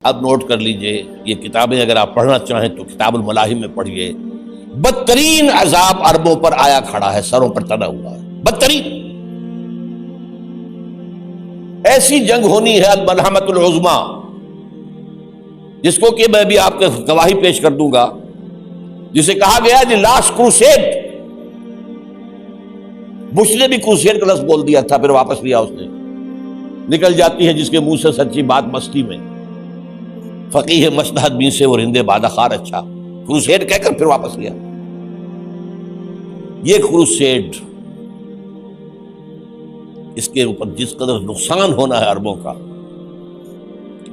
اب نوٹ کر لیجئے، یہ کتابیں اگر آپ پڑھنا چاہیں تو کتاب الملاحم میں پڑھیے۔ بدترین عذاب عربوں پر آیا کھڑا ہے، سروں پر تنا ہوا ہے، بدترین ایسی جنگ ہونی ہے الملحمۃ العظمیٰ، جس کو کہ میں بھی آپ کے گواہی پیش کر دوں گا، جسے کہا گیا دی لاسٹ کروسیڈ۔ بش نے بھی کروسیڈ کا لفظ بول دیا تھا، پھر واپس لیا اس نے۔ نکل جاتی ہے جس کے منہ سے سچی بات مستی میں، فقیہ مصلحت بین سے اور ہندے بادہ خار اچھا، کروسیڈ کہہ کر پھر واپس لیا۔ یہ کروسیڈ، اس کے اوپر جس قدر نقصان ہونا ہے عربوں کا،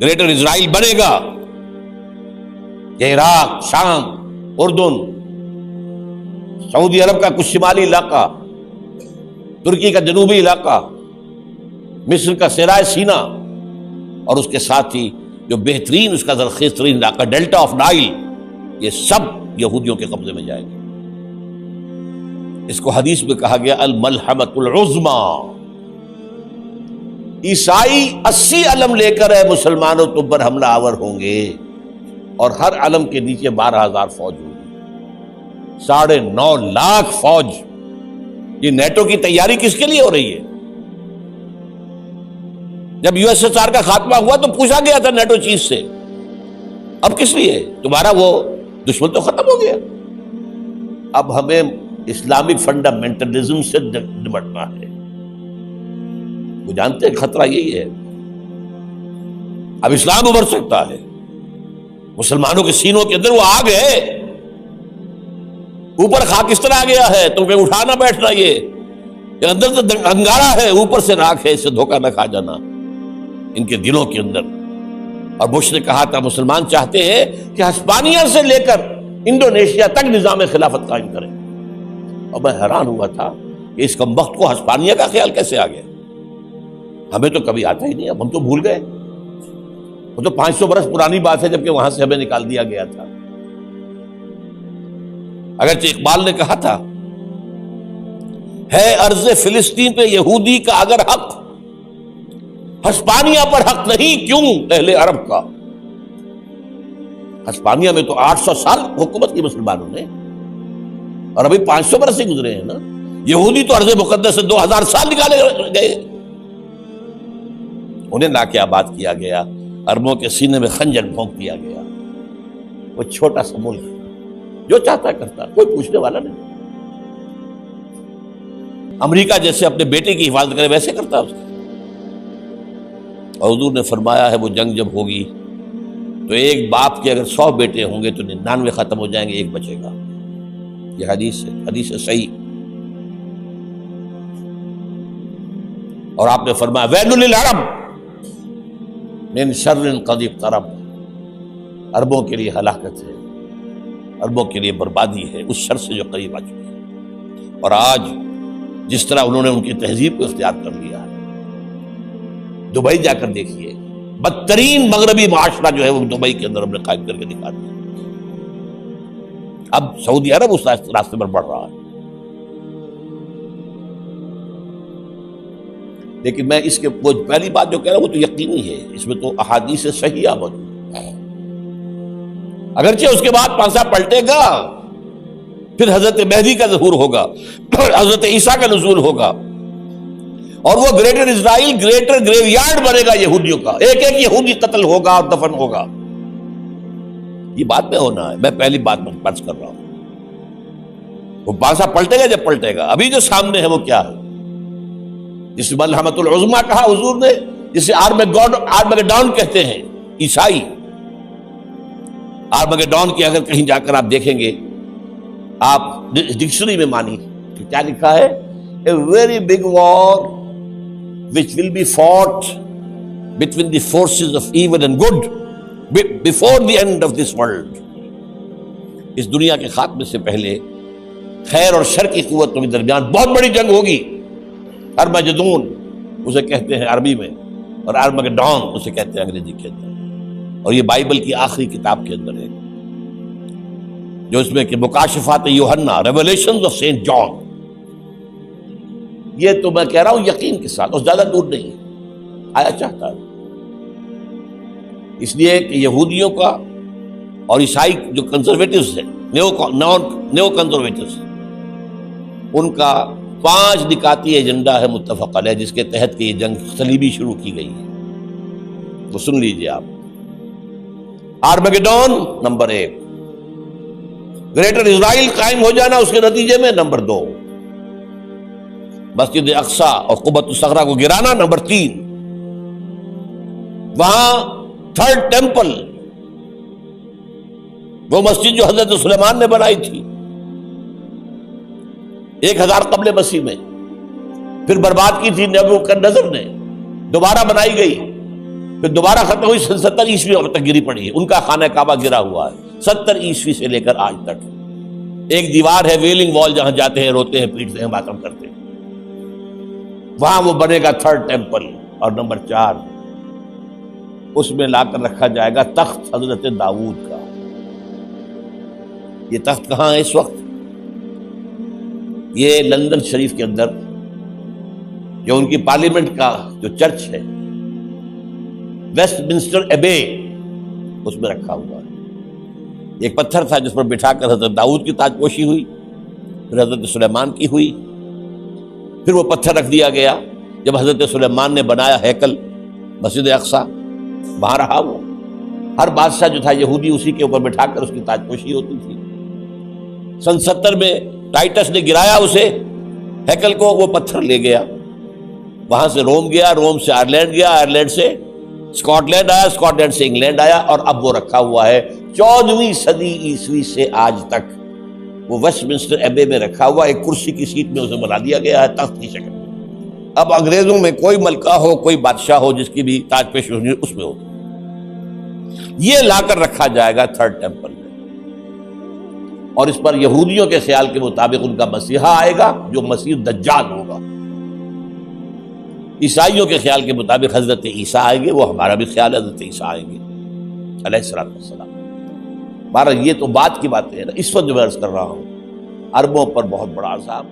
گریٹر اسرائیل بنے گا، عراق، شام، اردن، سعودی عرب کا کچھ شمالی علاقہ، ترکی کا جنوبی علاقہ، مصر کا صحرائے سینا، اور اس کے ساتھ ہی جو بہترین اس کا زرخیز ترین علاقہ ڈیلٹا آف نائل، یہ سب یہودیوں کے قبضے میں جائے گا۔ اس کو حدیث میں کہا گیا الملحمۃ العظمیٰ۔ عیسائی 80 علم لے کر ہے مسلمانوں تم پر حملہ آور ہوں گے، اور ہر علم کے نیچے 12,000 فوج ہوگی، 9.5 لاکھ فوج۔ یہ نیٹو کی تیاری کس کے لیے ہو رہی ہے؟ جب یو ایس ایس آر کا خاتمہ ہوا تو پوچھا گیا تھا نیٹو چیف سے، اب کس لیے؟ تمہارا وہ دشمن تو ختم ہو گیا، اب ہمیں اسلامک فنڈامنٹلزم سے نمٹنا ہے۔ وہ جانتے ہیں خطرہ یہی ہے، اب اسلام ابھر سکتا ہے، مسلمانوں کے سینوں کے اندر وہ آگ ہے، اوپر خاک اس طرح آ گیا ہے، تم کہیں اٹھانا بیٹھنا، یہ اندر تو انگارہ ہے، اوپر سے راکھ ہے، اس سے دھوکہ نہ کھا جانا ان کے دلوں کے اندر۔ اور بش نے کہا تھا مسلمان چاہتے ہیں کہ ہسپانیہ سے لے کر انڈونیشیا تک نظام خلافت قائم کریں، اور میں حیران ہوا تھا کہ اس کمبخت کو ہسپانیہ کا خیال کیسے آ گیا؟ ہمیں تو کبھی آتا ہی نہیں، اب ہم تو بھول گئے، وہ تو 500 برس پرانی بات ہے جبکہ وہاں سے ہمیں نکال دیا گیا تھا۔ اگرچہ اقبال نے کہا تھا ہے ارض فلسطین پہ یہودی کا اگر حق، ہسپانیہ پر حق نہیں کیوں اہل عرب کا؟ ہسپانیہ میں تو 800 سال حکومت کی مسلمانوں نے، اور ابھی 500 برس سے گزرے ہیں نا۔ یہودی تو ارض مقدس سے 2000 سال نکالے گئے، انہیں ناکہ آباد کیا گیا، عربوں کے سینے میں خنجر بھونک دیا گیا۔ وہ چھوٹا سا ملک جو چاہتا کرتا، کوئی پوچھنے والا نہیں۔ امریکہ جیسے اپنے بیٹے کی حفاظت کرے ویسے کرتا اس کا۔ اور حضور نے فرمایا ہے وہ جنگ جب ہوگی تو ایک باپ کے اگر 100 بیٹے ہوں گے تو 99 ختم ہو جائیں گے، ایک بچے گا۔ یہ حدیث ہے صحیح۔ اور آپ نے فرمایا ویل للعرب من شر قد اقترب، عربوں کے لیے ہلاکت ہے، عربوں کے لیے بربادی ہے اس شر سے جو قریب آ چکی ہے۔ اور آج جس طرح انہوں نے ان کی تہذیب کو اختیار کر لیا ہے، دبئی جا کر دیکھیے، بدترین مغربی معاشرہ جو ہے وہ دبئی کے اندر ہم نے قائم کر کے دکھا دیا۔ اب سعودی عرب اس راستے پر بڑھ رہا ہے، لیکن میں اس کے وہ پہلی بات جو کہہ رہا ہوں وہ تو یقینی ہے، اس میں تو احادیث صحیحہ موجود ہے۔ اگرچہ اس کے بعد پانسا پلٹے گا، پھر حضرت مہدی کا ظہور ہوگا، حضرت عیسیٰ کا نزول ہوگا، اور وہ گریٹر اسرائیل گریٹر گریو یارڈ بنے گا یہودیوں کا، ایک ایک یہودی قتل ہوگا اور دفن ہوگا۔ یہ بات میں ہونا ہے، میں پہلی بات میں پرچ کر رہا ہوں۔ وہ پانسا پلٹے گا جب پلٹے گا، ابھی جو سامنے ہے وہ کیا ہے؟ جس ملحمۃ العظمیٰ کہا حضور نے، جسے آرمگیڈون کہتے ہیں عیسائی۔ آرمگیڈون کی اگر کہیں جا کر آپ دیکھیں گے، آپ ڈکشنری میں مانی تو کیا لکھا ہے؟ A very big war which will be fought between the forces of evil and good before the end of this world۔ اس دنیا کے خاتمے سے پہلے خیر اور شر کی قوتوں کے درمیان بہت بڑی جنگ ہوگی۔ ارمجدون اسے کہتے ہیں عربی میں، اور آرمگیڈون اسے کہتے ہیں انگریزی کے اندر، اور یہ بائبل کی آخری کتاب کے اندر ہے، جو اس میں کہ مکاشفات یوحنا، ریولیشنز آف سینٹ جان۔ یہ تو میں کہہ رہا ہوں یقین کے ساتھ، اور زیادہ دور نہیں ہے، آیا چاہتا ہے۔ اس لیے کہ یہودیوں کا اور عیسائی جو کنزرویٹوز ہیں، نیو کنزرویٹوز، ان کا 5 نکاتی ایجنڈا ہے متفق علیہ، جس کے تحت کہ یہ جنگ صلیبی شروع کی گئی ہے۔ تو سن لیجئے آپ، آرمیگیڈون نمبر 1، گریٹر اسرائیل قائم ہو جانا اس کے نتیجے میں نمبر 2، مسجد اقصی اور قبۃ الصخرہ کو گرانا نمبر 3، وہاں تھرڈ ٹیمپل، وہ مسجد جو حضرت سلیمان نے بنائی تھی 1000 قبل مسیح میں، پھر برباد کی تھی نیبوکدنیزر نے، دوبارہ بنائی گئی، پھر دوبارہ ختم ہوئی 70 عیسوی تک گری پڑی ہے۔ ان کا خانہ کعبہ گرا ہوا ہے 70 عیسوی سے لے کر آج تک۔ ایک دیوار ہے ویلنگ وال، جہاں جاتے ہیں، روتے ہیں، پیٹتے ہیں، ماتم کرتے ہیں، وہاں وہ بنے گا تھرڈ ٹیمپل۔ اور نمبر 4، اس میں لا کر رکھا جائے گا تخت حضرت داؤد کا۔ یہ تخت کہاں ہے اس وقت؟ یہ لندن شریف کے اندر جو ان کی پارلیمنٹ کا جو چرچ ہے، ویسٹ منسٹر ایبے، اس میں رکھا ہوا ہے۔ ایک پتھر تھا جس پر بٹھا کر حضرت داؤد کی تاج پوشی ہوئی، پھر حضرت سلیمان کی ہوئی، پھر وہ پتھر رکھ دیا گیا جب حضرت سلیمان نے بنایا ہیکل مسجد اقصی، وہاں رہا وہ۔ ہر بادشاہ جو تھا یہودی اسی کے اوپر بٹھا کر اس کی تاج پوشی ہوتی تھی۔ سن 70 میں ٹائٹس نے گرایا اسے، ہیکل کو، وہ پتھر لے گیا، وہاں سے روم گیا، روم سے آئرلینڈ گیا، آئرلینڈ سے اسکاٹ لینڈ آیا، اسکاٹ لینڈ سے انگلینڈ آیا، اور اب وہ رکھا ہوا ہے 14ویں صدی عیسوی سے آج تک۔ وہ ویسٹ منسٹر ایبے میں رکھا ہوا، ایک کرسی کی سیٹ میں اسے بنا دیا گیا ہے تخت کی شکل میں۔ اب انگریزوں میں کوئی ملکہ ہو، کوئی بادشاہ ہو جس کی بھی تاج پوشی ہونی اس میں ہوتی، یہ لا کر رکھا جائے گا تھرڈ ٹیمپل میں۔ اور اس پر یہودیوں کے خیال کے مطابق ان کا مسیحا آئے گا جو مسیح دجال ہوگا۔ عیسائیوں کے خیال کے مطابق حضرت عیسیٰ آئیں گے، وہ ہمارا بھی خیال ہے حضرت عیسیٰ آئیں گے علیہ السلام والسلام۔ بہرحال یہ تو بات کی باتیں ہیں نا، اس وقت جو میں عرض کر رہا ہوں، عربوں پر بہت بڑا عذاب۔